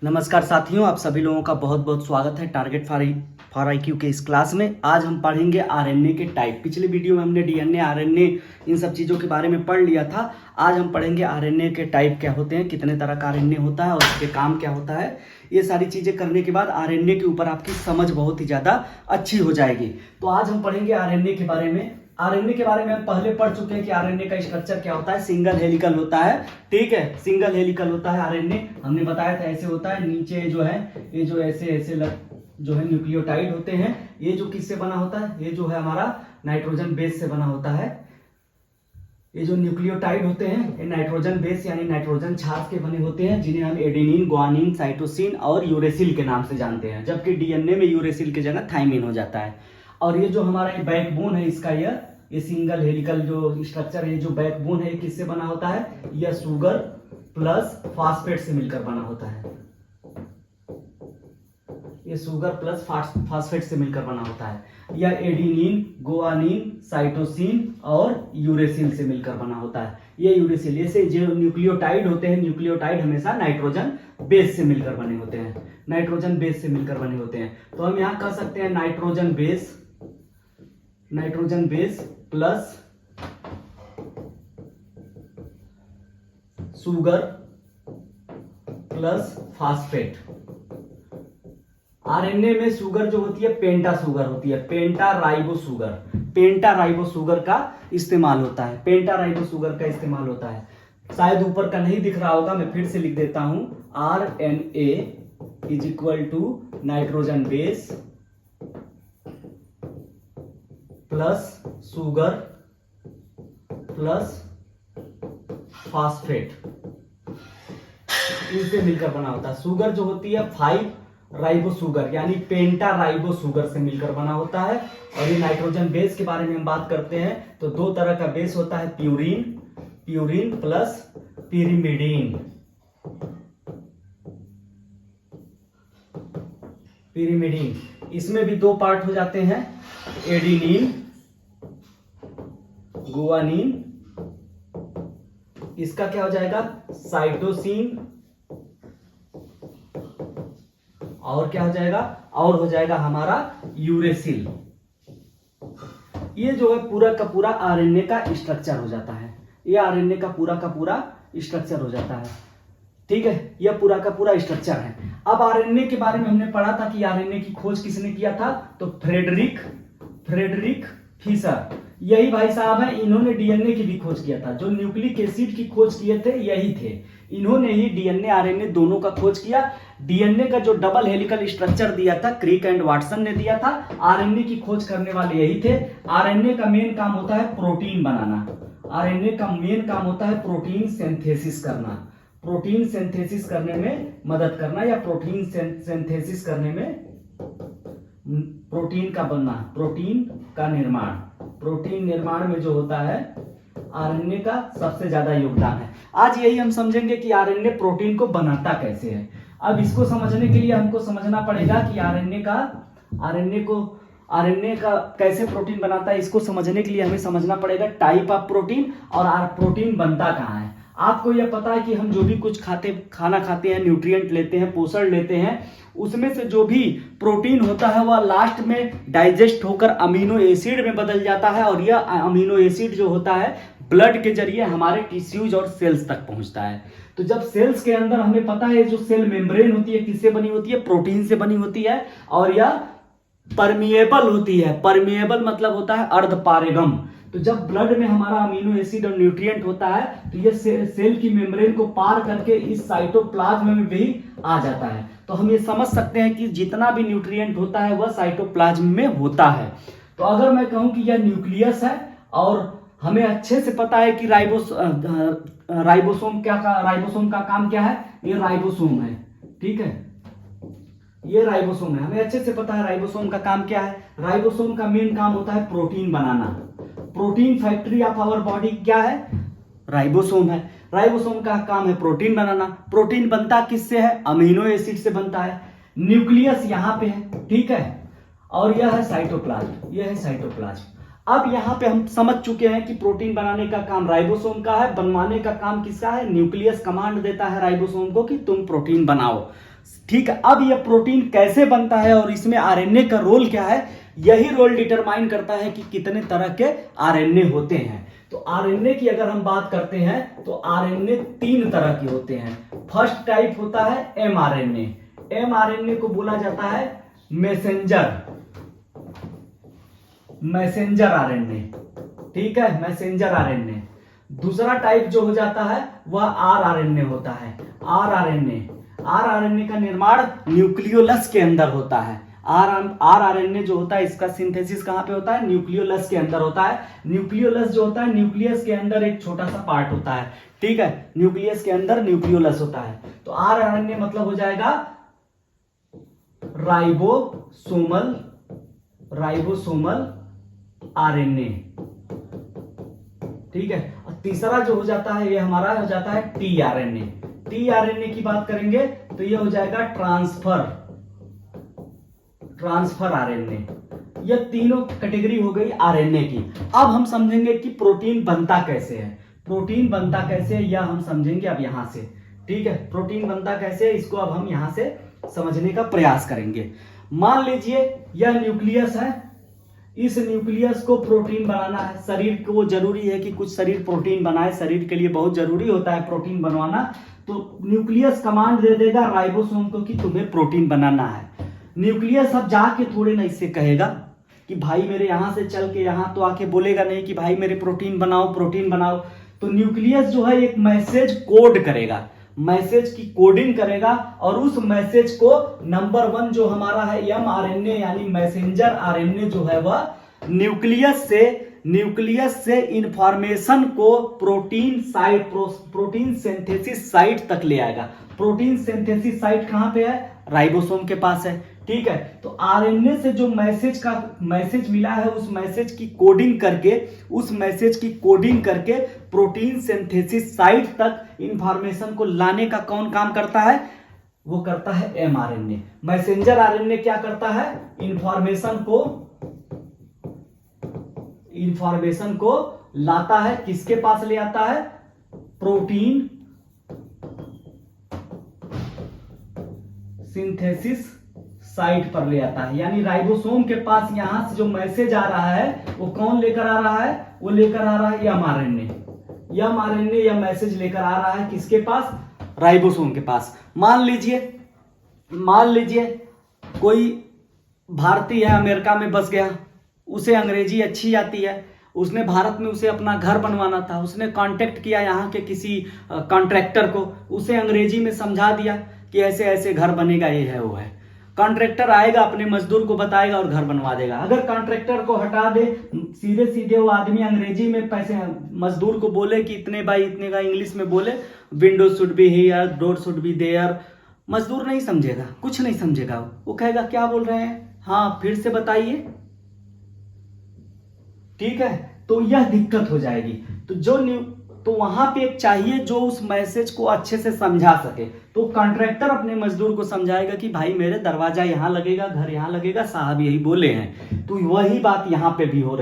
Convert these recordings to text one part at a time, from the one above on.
नमस्कार साथियों, आप सभी लोगों का बहुत बहुत स्वागत है टारगेट फॉर IQ के इस क्लास में। आज हम पढ़ेंगे आरएनए के टाइप। पिछले वीडियो में हमने डीएनए, आरएनए इन सब चीज़ों के बारे में पढ़ लिया था। आज हम पढ़ेंगे आरएनए के टाइप क्या होते हैं, कितने तरह का आरएनए होता है और उसके काम क्या होता है। ये सारी चीज़ें करने के बाद आरएनए के ऊपर आपकी समझ बहुत ही ज़्यादा अच्छी हो जाएगी। तो आज हम पढ़ेंगे आरएनए के बारे में। आरएनए के बारे में हम पहले पढ़ चुके हैं कि आरएनए का स्ट्रक्चर क्या होता है। सिंगल हेलिकल होता है, ठीक है, सिंगल हेलिकल होता है आरएनए। हमने बताया था ऐसे होता है, नीचे जो है ये जो ऐसे जो है न्यूक्लियोटाइड होते हैं। ये जो किससे बना होता है, ये जो है हमारा नाइट्रोजन बेस से बना होता है। ये जो न्यूक्लियोटाइड होते हैं ये नाइट्रोजन बेस यानी नाइट्रोजन छाछ के बने होते हैं, जिन्हें हम एडेनिन, ग्वानिन, साइटोसिन और यूरेसिल के नाम से जानते हैं। जबकि डीएनए में यूरेसिल की जगह थाइमिन हो जाता है। और ये जो हमारा ये बैकबोन है इसका, ये सिंगल हेलिकल जो स्ट्रक्चर है, जो बैकबोन है, किससे बना होता है, यह शुगर प्लस फास्फेट से मिलकर बना होता है। ये शुगर प्लस फास्फेट से मिलकर बना होता है। यह एडिनिन, गुआनिन, साइटोसिन और यूरेसिल से मिलकर बना होता है। ये यूरेसिल, ऐसे जो न्यूक्लियोटाइड होते हैं, न्यूक्लियोटाइड हमेशा नाइट्रोजन बेस से मिलकर बने होते हैं। नाइट्रोजन बेस से मिलकर बने होते हैं। तो हम यहां कह सकते हैं nitrogen base plus sugar plus phosphate. RNA में शुगर जो होती है पेंटा शुगर होती है, पेंटा राइबो शुगर का इस्तेमाल होता है। पेंटा राइबो शुगर का इस्तेमाल होता है। शायद ऊपर का नहीं दिख रहा होगा, मैं फिर से लिख देता हूं। RNA is equal to nitrogen base plus sugar plus phosphate, इनसे मिलकर बना होता है। शुगर जो होती है 5 राइबो शुगर यानी पेंटा राइबो शुगर से मिलकर बना होता है। और ये नाइट्रोजन बेस के बारे में हम बात करते हैं तो दो तरह का बेस होता है, प्यूरिन प्लस पिरिमिडीन। इसमें भी दो पार्ट हो जाते हैं, एडिनिन, गुआनिन। इसका क्या हो जाएगा, साइटोसिन। और क्या हो जाएगा, और हो जाएगा हमारा यूरेसिल। ये जो है पूरा का पूरा आरएनए का स्ट्रक्चर हो जाता है। ये आरएनए का पूरा स्ट्रक्चर हो जाता है, ठीक है। यह पूरा का पूरा स्ट्रक्चर है। अब आरएनए के बारे में हमने पढ़ा था कि आरएनए की खोज किसने किया था, तो फ्रेडरिक फिशर, यही भाई साहब हैं। इन्होंने डीएनए की भी खोज किया था। जो न्यूक्लिक एसिड की खोज किए थे यही थे, इन्होंने ही डीएनए आरएनए दोनों का खोज किया। डीएनए का जो डबल हेलिकल स्ट्रक्चर दिया था क्रिक एंड वाटसन ने दिया था। आरएनए की खोज करने वाले यही थे। आरएनए का मेन काम होता है प्रोटीन बनाना। आरएनए का मेन काम होता है प्रोटीन सिंथेसिस करना, प्रोटीन सिंथेसिस करने में मदद करना, या प्रोटीन सिंथेसिस करने में प्रोटीन का बनना, प्रोटीन का निर्माण। प्रोटीन निर्माण में जो होता है आरएनए का सबसे ज्यादा योगदान है। आज यही हम समझेंगे कि आरएनए प्रोटीन को बनाता कैसे है। अब इसको समझने के लिए हमको समझना पड़ेगा कि आरएनए का कैसे प्रोटीन बनाता है। इसको समझने के लिए हमें समझना पड़ेगा टाइप ऑफ प्रोटीन और प्रोटीन बनता कहाँ है। आपको यह पता है कि हम जो भी कुछ खाना खाते हैं, न्यूट्रिएंट लेते हैं, पोषण लेते हैं, उसमें से जो भी प्रोटीन होता है वह लास्ट में डाइजेस्ट होकर अमीनो एसिड में बदल जाता है। और यह अमीनो एसिड जो होता है ब्लड के जरिए हमारे टिश्यूज और सेल्स तक पहुंचता है। तो जब सेल्स के अंदर हमें पता है जो सेल मेम्ब्रेन होती है किससे बनी होती है, प्रोटीन से बनी होती है। और यह परमिएबल होती है। परमिएबल मतलब होता है अर्धपारगम। तो जब ब्लड में हमारा अमीनो एसिड और न्यूट्रिएंट होता है तो ये सेल की मेम्ब्रेन को पार करके इस साइटोप्लाज्म में भी आ जाता है। तो हम ये समझ सकते हैं कि जितना भी न्यूट्रिएंट होता है वह साइटोप्लाज्म में होता है। तो अगर मैं कहूं कि यह न्यूक्लियस है और हमें अच्छे से पता है कि राइबोसोम का काम क्या है, ये राइबोसोम है, ठीक है, ये राइबोसोम है। हमें अच्छे से पता है राइबोसोम का काम क्या है। राइबोसोम का मेन काम होता है प्रोटीन बनाना। Protein factory of our body क्या है, राइबोसोम है। राइबोसोम का काम है प्रोटीन बनाना। प्रोटीन बनता किससे है, अमीनो एसिड से बनता है। न्यूक्लियस यहाँ पे है, ठीक है, और यह है साइटोप्लाज्म, यह है साइटोप्लाज्म। अब यहाँ पे हम समझ चुके हैं कि प्रोटीन बनाने का काम राइबोसोम का है, बनवाने का काम किसका है, न्यूक्लियस कमांड देता है राइबोसोम को कि तुम प्रोटीन बनाओ। ठीक है, अब ये प्रोटीन कैसे बनता है और इसमें आरएनए का रोल क्या है, यही रोल डिटरमाइन करता है कि कितने तरह के आरएनए होते हैं। तो आरएनए की अगर हम बात करते हैं तो आरएनए 3 तरह के होते हैं। फर्स्ट टाइप होता है एमआरएनए। एमआरएनए को बोला जाता है मैसेंजर आरएनए, ठीक है, मैसेंजर आरएनए। दूसरा टाइप जो हो जाता है वह आरआरएनए होता है। आरआरएनए का निर्माण न्यूक्लियोलस के अंदर होता है। आरआरएनए जो होता है इसका सिंथेसिस कहां पे होता है, न्यूक्लियोलस के अंदर होता है। न्यूक्लियोलस जो होता है, न्यूक्लियस के अंदर एक छोटा सा पार्ट होता है, ठीक है, न्यूक्लियस के अंदर न्यूक्लियोलस होता है। तो आरआरएनए मतलब हो जाएगा राइबोसोमल आरएनए, ठीक है। और तीसरा जो हो जाता है ये हमारा हो जाता है टीआरएनए। टीआरएनए की बात करेंगे तो ये हो जाएगा ट्रांसफर आरएनए। ये तीनों कैटेगरी हो गई आरएनए की। अब हम समझेंगे कि प्रोटीन बनता कैसे है। प्रोटीन बनता कैसे है यह हम समझेंगे अब यहां से, ठीक है। प्रोटीन बनता कैसे है इसको अब हम यहां से समझने का प्रयास करेंगे। मान लीजिए यह न्यूक्लियस है, इस न्यूक्लियस को प्रोटीन बनाना है। शरीर को जरूरी है कि कुछ शरीर प्रोटीन बनाए, शरीर के लिए बहुत जरूरी होता है प्रोटीन बनवाना। तो न्यूक्लियस कमांड दे देगा राइबोसोम को कि तुम्हें प्रोटीन बनाना है। न्यूक्लियस अब जाके थोड़े ना इससे कहेगा कि भाई मेरे यहां से चल के यहां, तो आके बोलेगा नहीं कि भाई मेरे प्रोटीन बनाओ। तो न्यूक्लियस जो है एक मैसेज कोड करेगा, मैसेज की कोडिंग करेगा और उस मैसेज को नंबर 1 जो हमारा है एमआरएनए यानी मैसेंजर आरएनए जो है वह न्यूक्लियस से इंफॉर्मेशन को प्रोटीन सिंथेसिस साइट तक ले आएगा। प्रोटीन सिंथेसिस साइट कहां पे है, राइबोसोम के पास है, ठीक है। तो आरएनए से जो मैसेज मिला है उस मैसेज की कोडिंग करके प्रोटीन सिंथेसिस साइट तक इंफॉर्मेशन को लाने का कौन काम करता है, वो करता है एमआरएनए। मैसेंजर आरएनए क्या करता है, इंफॉर्मेशन को लाता है, किसके पास ले आता है, प्रोटीन सिंथेसिस साइट पर ले आता है। यानी राइबोसोम के पास यहां से जो मैसेज आ रहा है वो कौन लेकर आ रहा है, वो लेकर आ रहा है एमआरएनए या मैसेज लेकर आ रहा है किसके पास, राइबोसोम के पास। मान लीजिए कोई भारतीय है, अमेरिका में बस गया, उसे अंग्रेजी अच्छी आती है, उसने भारत में उसे अपना घर बनवाना था, उसने कांटेक्ट किया यहाँ के किसी कॉन्ट्रैक्टर को, उसे अंग्रेजी में समझा दिया कि ऐसे ऐसे घर बनेगा, ये है वो है। कॉन्ट्रैक्टर आएगा, अपने मजदूर को बताएगा और घर बनवा देगा। अगर कॉन्ट्रैक्टर को हटा दे, सीधे वो आदमी अंग्रेजी में पैसे मजदूर को बोले कि इतने बाई इतने का, इंग्लिश में बोले window should be here, door should be there, मजदूर नहीं समझेगा, कुछ नहीं समझेगा। वो कहेगा क्या बोल रहे हैं, हाँ फिर से बताइए, ठीक है। तो यह दिक्कत हो जाएगी। तो वहां पे एक चाहिए जो उस मैसेज को अच्छे से समझा सके। तो कॉन्ट्रैक्टर अपने मजदूर को समझाएगा कि भाई मेरे दरवाजा यहां लगेगा, घर यहां लगेगा, साहब यही बोले हैं। तो वही बात यहां पे भी हो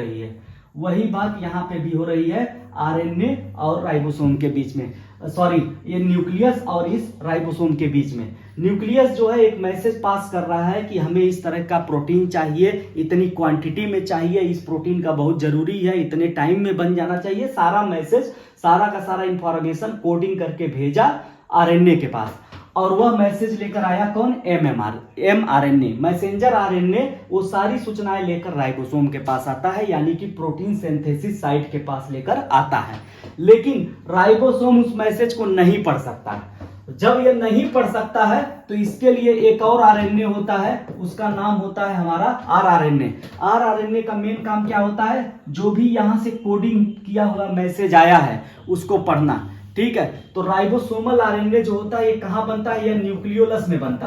रही है, आरएनए और राइबोसोम के बीच में, ये न्यूक्लियस और इस राइबोसोम के बीच में। न्यूक्लियस जो है एक मैसेज पास कर रहा है कि हमें इस तरह का प्रोटीन चाहिए, इतनी क्वांटिटी में चाहिए, इस प्रोटीन का बहुत जरूरी है, इतने टाइम में बन जाना चाहिए। सारा मैसेज, सारा का सारा इंफॉर्मेशन कोडिंग करके भेजा आरएनए के पास, और वह मैसेज लेकर आया कौन, एमआरएनए, मैसेंजर आरएनए। वो सारी सूचनाएं लेकर राइबोसोम के पास आता है, यानी कि प्रोटीन सिंथेसिस साइट के पास लेकर आता है। लेकिन राइबोसोम उस मैसेज को नहीं पढ़ सकता। जब ये नहीं पढ़ सकता है तो इसके लिए एक और आरएनए होता है, उसका नाम होता है हमारा आरआरएनए। आरआरएनए का मेन काम क्या होता है, जो भी यहां से कोडिंग किया हुआ मैसेज आया है उसको पढ़ना, ठीक है। तो राइबोसोमल आरएनए जो होता है ये कहां बनता है, ये न्यूक्लियोलस में बनता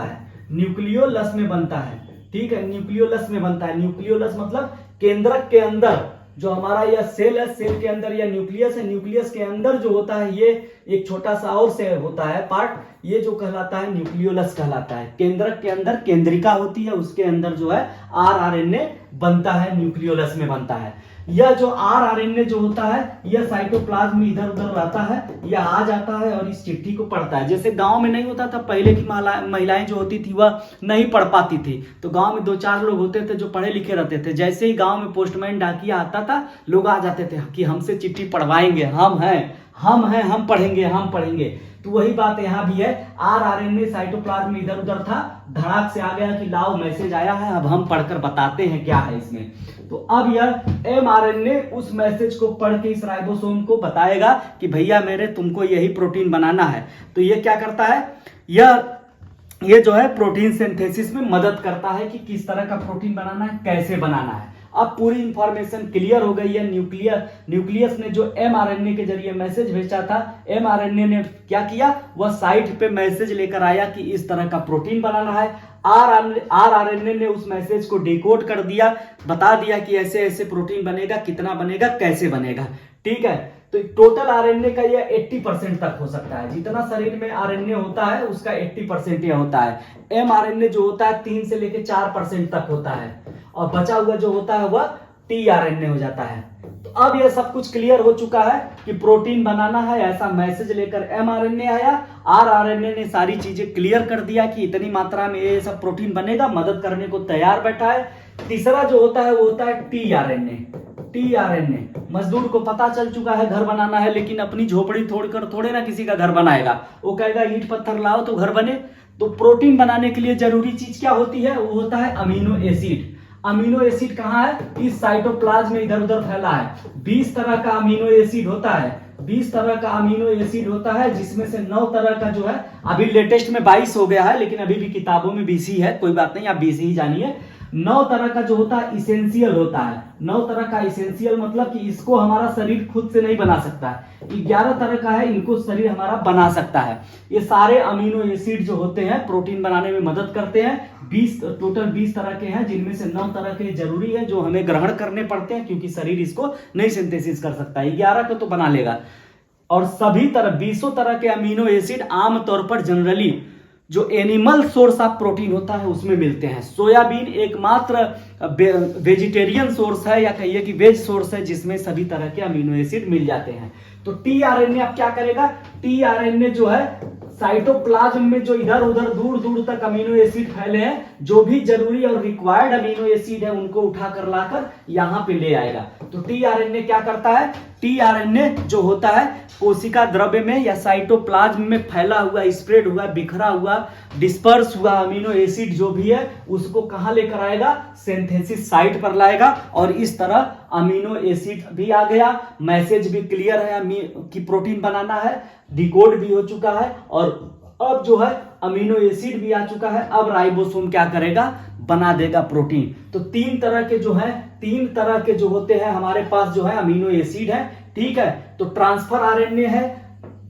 है, ठीक है, न्यूक्लियोलस मतलब केंद्रक के अंदर। जो हमारा यह सेल है, सेल के अंदर यह न्यूक्लियस है, न्यूक्लियस के अंदर जो होता है ये एक छोटा सा और से होता है पार्ट, ये जो कहलाता है न्यूक्लियोलस कहलाता है। केंद्रक के अंदर केंद्रिका होती है, उसके अंदर जो है आरआरएनए बनता है, न्यूक्लियोलस में बनता है। यह जो आरआरएनए जो होता है यह साइटोप्लाज्म में इधर उधर रहता है, यह आ जाता है और इस चिट्ठी को पढ़ता है। जैसे गांव में नहीं होता था, पहले की महिलाएं जो होती थी वह नहीं पढ़ पाती थी, तो गांव में 2-4 लोग होते थे जो पढ़े लिखे रहते थे। जैसे ही गांव में पोस्टमैन डाकिया आता था, लोग आ जाते थे कि हमसे चिट्ठी पढ़वाएंगे, हम हैं, हम पढ़ेंगे। तो वही बात यहाँ भी है, आरआरएनए साइटोप्लाज्म में इधर उधर था, धड़ाक से आ गया कि लाओ मैसेज आया है, अब हम पढ़कर बताते हैं क्या है इसमें। तो अब यह एमआरएनए उस मैसेज को पढ़ के इस राइबोसोम को बताएगा कि भैया मेरे तुमको यही प्रोटीन बनाना है। तो ये क्या करता है, ये जो है प्रोटीन सिंथेसिस में मदद करता है कि किस तरह का प्रोटीन बनाना है, कैसे बनाना है। अब पूरी इंफॉर्मेशन क्लियर हो गई है। न्यूक्लियस ने जो एमआरएनए के जरिए मैसेज भेजा था, एमआरएनए ने क्या किया, वह साइट पे मैसेज लेकर आया कि इस तरह का प्रोटीन बनाना है। आरआरएनए ने उस मैसेज को डिकोड कर दिया, बता दिया कि ऐसे ऐसे प्रोटीन बनेगा, कितना बनेगा, कैसे बनेगा। ठीक है, तो टोटल आरएनए का यह 80% तक हो सकता है। जितना शरीर में आरएनए होता है उसका 80% यह होता है। एमआरएनए जो होता है 3 से लेकर 4% तक होता है, और बचा हुआ जो होता है वह टीआरएनए हो जाता है। तो अब यह सब कुछ क्लियर हो चुका है कि प्रोटीन बनाना है, ऐसा मैसेज लेकर एमआरएनए आया। आरआरएनए ने सारी चीजें क्लियर कर दिया कि इतनी मात्रा में ये सब प्रोटीन बनेगा, मदद करने को तैयार बैठा है। तीसरा जो होता है वो होता है टीआरएनए। मजदूर को पता चल चुका है घर बनाना है, लेकिन अपनी झोपड़ी तोड़कर थोड़े ना किसी का घर बनाएगा, वो कहेगा ईंट पत्थर लाओ तो घर बने। तो प्रोटीन बनाने के लिए जरूरी चीज क्या होती है, वो होता है अमीनो एसिड। अमीनो एसिड कहाँ है, इस साइटोप्लाज्म में इधर उधर फैला है। 20 तरह का अमीनो एसिड होता है, 20 तरह का अमीनो एसिड होता है, जिसमें से 9 तरह का जो है, अभी लेटेस्ट में 22 हो गया है, लेकिन अभी भी किताबों में 20 ही है, कोई बात नहीं, आप 20 ही जानिए। 9 तरह का जो होता है इसेंशियल होता है। 9 तरह का इसेंशियल मतलब कि इसको हमारा शरीर खुद से नहीं बना सकता है। 11 तरह का है, इनको शरीर हमारा बना सकता है। ये सारे अमीनो एसिड जो होते हैं प्रोटीन बनाने में मदद करते हैं। टोटल 20 तरह के हैं, जिनमें से 9 तरह के जरूरी है जो हमें ग्रहण करने पड़ते हैं, क्योंकि शरीर इसको नहीं सिंथेसिस कर सकता है। 11 को तो बना लेगा। और सभी तरह 20 तरह के अमीनो एसिड आमतौर पर जनरली जो एनिमल सोर्स ऑफ प्रोटीन होता है उसमें मिलते हैं। सोयाबीन एकमात्र वेजिटेरियन सोर्स है, या कहिए कि वेज सोर्स है, जिसमें सभी तरह के अमीनो एसिड मिल जाते हैं। तो टीआरएनए अब क्या करेगा, टीआरएनए जो है साइटोप्लाज्म में जो इधर उधर दूर दूर तक अमीनो एसिड फैले हैं, जो भी जरूरी और रिक्वायर्ड अमीनो एसिड है उनको उठाकर लाकर यहां पे ले आएगा। तो टीआरएनए क्या करता है, टीआरएनए जो होता है कोशिका द्रव्य में या साइटोप्लाज्म में फैला हुआ, स्प्रेड हुआ, बिखरा हुआ, डिस्पर्स हुआ अमीनो एसिड जो भी है उसको कहां लेकर आएगा, सिंथेसिस साइट पर लाएगा। और इस तरह अमीनो एसिड भी आ गया, मैसेज भी क्लियर है कि प्रोटीन बनाना है, डिकोड भी हो चुका है, और अब जो है अमीनो एसिड भी आ चुका है। अब राइबोसोम क्या करेगा, बना देगा प्रोटीन। तो 3 तरह के जो है, 3 तरह के जो होते हैं हमारे पास जो है अमीनो एसिड है। ठीक है, तो ट्रांसफर आरएनए है,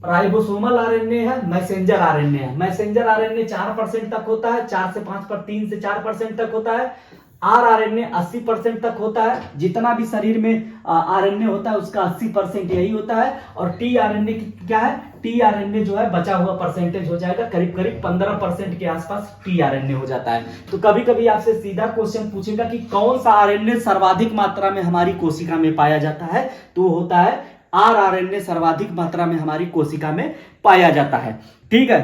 राइबोसोमल आरएनए है, मैसेंजर आरएनए है। मैसेंजर आरएनए 4% तक होता है, 4 से 5 पर 3 से 4% तक होता है। आरआरएनए 80% तक होता है। जितना भी शरीर में आरएनए होता है उसका 80% यही होता है। और टीआरएनए क्या है, टीआरएनए जो है बचा हुआ परसेंटेज हो जाएगा, करीब करीब 15% के आसपास टीआरएनए हो जाता है। तो कभी कभी आपसे सीधा क्वेश्चन पूछेगा कि कौन सा आरएनए सर्वाधिक मात्रा में हमारी कोशिका में पाया जाता है, तो होता है आरआरएनए सर्वाधिक मात्रा में हमारी कोशिका में पाया जाता है। ठीक है,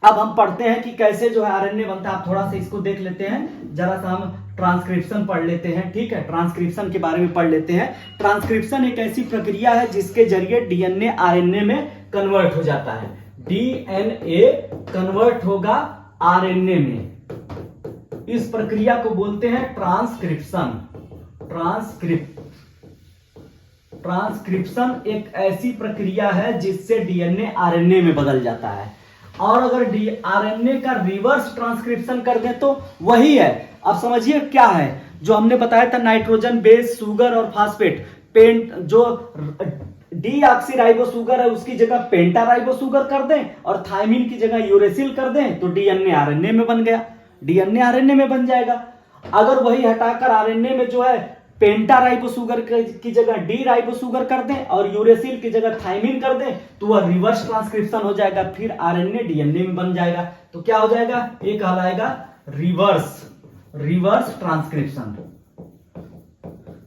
अब हम पढ़ते हैं कि कैसे जो है आरएनए बनता है। आप थोड़ा सा इसको देख लेते हैं, जरा सा हम ट्रांसक्रिप्शन पढ़ लेते हैं। ठीक है, ट्रांसक्रिप्शन के बारे में पढ़ लेते हैं। ट्रांसक्रिप्शन एक ऐसी प्रक्रिया है जिसके जरिए डीएनए आरएनए में कन्वर्ट हो जाता है। डीएनए कन्वर्ट होगा आरएनए में, इस प्रक्रिया को बोलते हैं ट्रांसक्रिप्शन। ट्रांसक्रिप्शन एक ऐसी प्रक्रिया है जिससे डीएनए आरएनए में बदल जाता है। और अगर आरएनए का रिवर्स ट्रांसक्रिप्शन कर दें तो वही है। अब समझिए क्या है जो हमने बताया था, नाइट्रोजन बेस सुगर और फास्फेट, जो डीऑक्सीराइबोसुगर है उसकी जगह पेंटाराइबोसुगर कर दें और थायमिन की जगह यूरेसिल कर दें, तो डीएनए आरएनए में बन गया, डीएनए आरएनए में बन जाएगा। अगर वही हटाकर आरएनए में जो है पेंटाराइबोसुगर की जगह डी राइबोसुगर कर दें और यूरेसिल की जगह थायमिन कर दें, तो वह रिवर्स ट्रांसक्रिप्शन हो जाएगा, फिर आरएनए डीएनए में बन जाएगा। तो क्या हो जाएगा, ये कहलाएगा रिवर्स ट्रांसक्रिप्शन।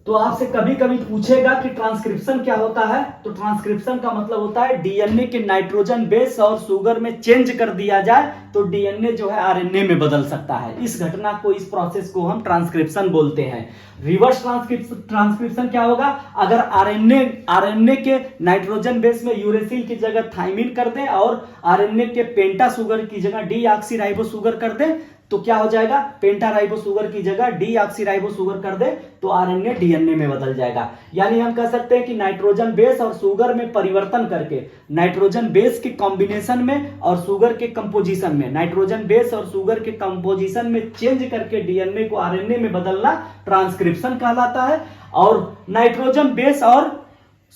तो आपसे कभी कभी पूछेगा कि ट्रांसक्रिप्शन क्या होता है, तो ट्रांसक्रिप्शन का मतलब होता है डीएनए के नाइट्रोजन बेस और शुगर में चेंज कर दिया जाए तो डीएनए जो है आरएनए में बदल सकता है। इस घटना को, इस प्रोसेस को हम ट्रांसक्रिप्शन बोलते हैं। रिवर्स ट्रांसक्रिप्शन क्या होगा, अगर आरएनए के नाइट्रोजन बेस में यूरेसिल की जगह थाइमिन कर दें और आरएनए के पेंटा शुगर की जगह डीऑक्सीराइबो शुगर कर दें तो क्या हो जाएगा, पेंटा राइबो शुगर की जगह डीऑक्सीराइबो शुगर कर दे तो आरएनए डीएनए में बदल जाएगा। यानी हम कह सकते हैं कि नाइट्रोजन बेस और शुगर में परिवर्तन करके, नाइट्रोजन बेस के कॉम्बिनेशन में और शुगर के कंपोजिशन में, नाइट्रोजन बेस और शुगर के कंपोजिशन में चेंज करके डीएनए को आरएनए में बदलना ट्रांसक्रिप्शन कहलाता है। और नाइट्रोजन बेस और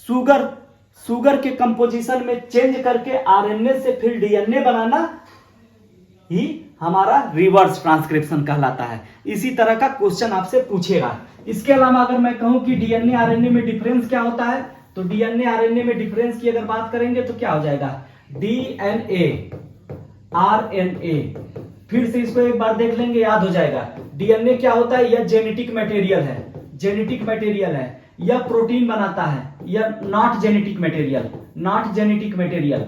शुगर के कंपोजिशन में चेंज करके आरएनए से फिर डीएनए बनाना ही हमारा रिवर्स ट्रांसक्रिप्शन कहलाता है। इसी तरह का क्वेश्चन आपसे पूछेगा। इसके अलावा अगर मैं कहूं कि डीएनए आरएनए में डिफरेंस क्या होता है, तो डीएनए आरएनए में डिफरेंस की अगर बात करेंगे तो क्या हो जाएगा, डीएनए आरएनए, फिर से इसको एक बार देख लेंगे, याद हो जाएगा। डीएनए क्या होता है, यह जेनेटिक मटेरियल है, जेनेटिक मटेरियल है, यह प्रोटीन बनाता है, यह not genetic material, not genetic material,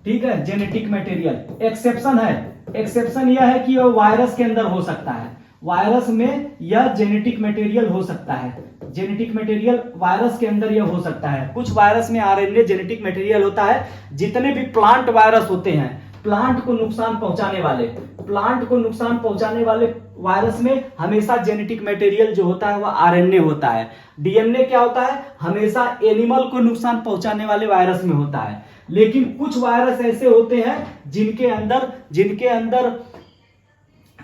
ठीक है, जेनेटिक मटेरियल। एक्सेप्शन है, एक्सेप्शन यह है कि वह वायरस के अंदर हो सकता है, वायरस में यह जेनेटिक मटेरियल हो सकता है, जेनेटिक मटेरियल वायरस के अंदर यह हो सकता है। कुछ वायरस में आरएनए जेनेटिक मटेरियल होता है। जितने भी प्लांट वायरस होते हैं, प्लांट को नुकसान पहुंचाने वाले वायरस में हमेशा जेनेटिक मटेरियल जो होता है वह आरएनए होता है। डीएनए क्या होता है, हमेशा एनिमल को नुकसान पहुंचाने वाले वायरस में होता है। लेकिन कुछ वायरस ऐसे होते हैं जिनके अंदर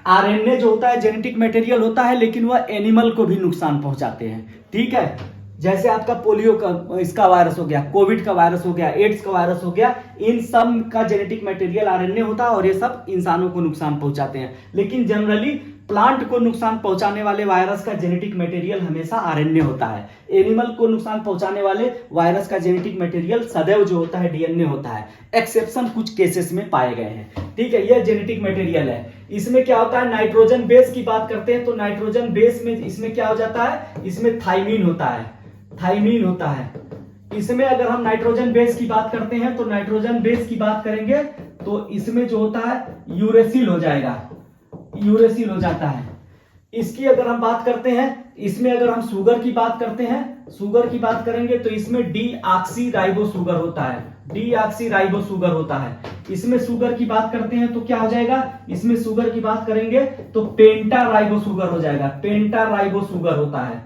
आरएनए जो होता है जेनेटिक मटेरियल होता है, लेकिन वह एनिमल को भी नुकसान पहुंचाते हैं, ठीक है। जैसे आपका पोलियो का इसका वायरस हो गया, कोविड का वायरस हो गया, एड्स का वायरस हो गया, इन सब का जेनेटिक मटेरियल आरएनए होता है और ये सब इंसानों को नुकसान पहुंचाते हैं। लेकिन जनरली प्लांट को नुकसान पहुंचाने वाले वायरस का जेनेटिक मटेरियल हमेशा आरएनए होता है। एनिमल को नुकसान पहुंचाने वाले वायरस का जेनेटिक मटेरियल सदैव जो होता है डीएनए होता है। एक्सेप्शन कुछ केसेस में पाए गए हैं, ठीक है। यह जेनेटिक मटेरियल है। इसमें क्या होता है, नाइट्रोजन बेस की बात करते हैं तो नाइट्रोजन बेस में इसमें क्या हो जाता है, इसमें थाइमीन होता है, थाइमीन होता है। इसमें अगर हम नाइट्रोजन बेस की बात करते हैं तो नाइट्रोजन बेस की बात करेंगे तो इसमें जो होता है यूरेसिल हो जाएगा, यूरेसिल हो जाता है। इसकी अगर हम बात करते हैं, इसमें अगर हम शुगर की बात करते हैं, शुगर की बात करेंगे तो इसमें डीऑक्सीराइबो शुगर होता है, डीऑक्सीराइबो शुगर होता है। इसमें शुगर की बात करते हैं तो क्या हो जाएगा, इसमें शुगर की बात करेंगे तो पेंटाराइबो शुगर हो जाएगा, पेंटाराइबो शुगर होता है,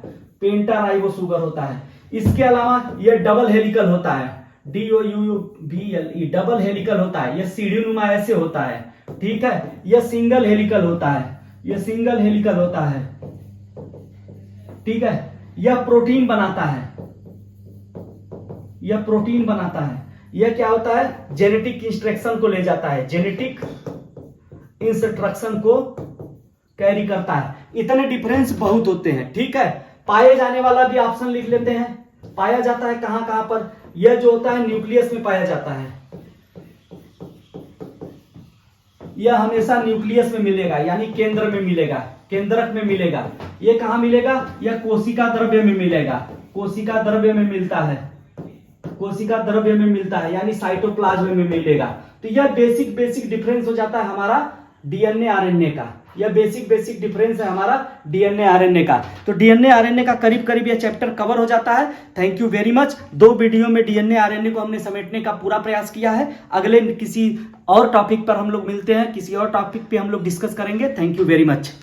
पेंटाराइबो शुगर होता है। इसके अलावा यह डबल हेलिकल होता है, DOUBLE डबल हेलिकल होता है। यह सीढ़ीनुमा ऐसे होता है, ठीक है। यह सिंगल हेलिकल होता है, यह सिंगल हेलिकल होता है, ठीक है। यह प्रोटीन बनाता है, यह प्रोटीन बनाता है। यह क्या होता है, जेनेटिक इंस्ट्रक्शन को ले जाता है, जेनेटिक इंस्ट्रक्शन को कैरी करता है। इतने डिफरेंस बहुत होते हैं, ठीक है। पाए जाने वाला भी ऑप्शन लिख लेते हैं। पाया जाता है कहां कहां पर, यह जो होता है न्यूक्लियस में पाया जाता है, यह हमेशा न्यूक्लियस में मिलेगा, यानी केंद्र में मिलेगा, केंद्रक में मिलेगा। यह कहां मिलेगा, यह कोशिका द्रव्य में मिलेगा, कोशिका द्रव्य में मिलता है, कोशिका द्रव्य में मिलता है, यानी साइटोप्लाज्म में मिलेगा। तो यह बेसिक डिफरेंस हो जाता है हमारा डीएनए आरएनए का। यह बेसिक डिफरेंस है हमारा डीएनए आरएनए का। तो डीएनए आरएनए का करीब यह चैप्टर कवर हो जाता है। Thank you very much. 2 video में डीएनए आरएनए को हमने समेटने का पूरा प्रयास किया है। अगले किसी और टॉपिक पर हम लोग मिलते हैं, किसी और टॉपिक पे हम लोग डिस्कस करेंगे। Thank you very much.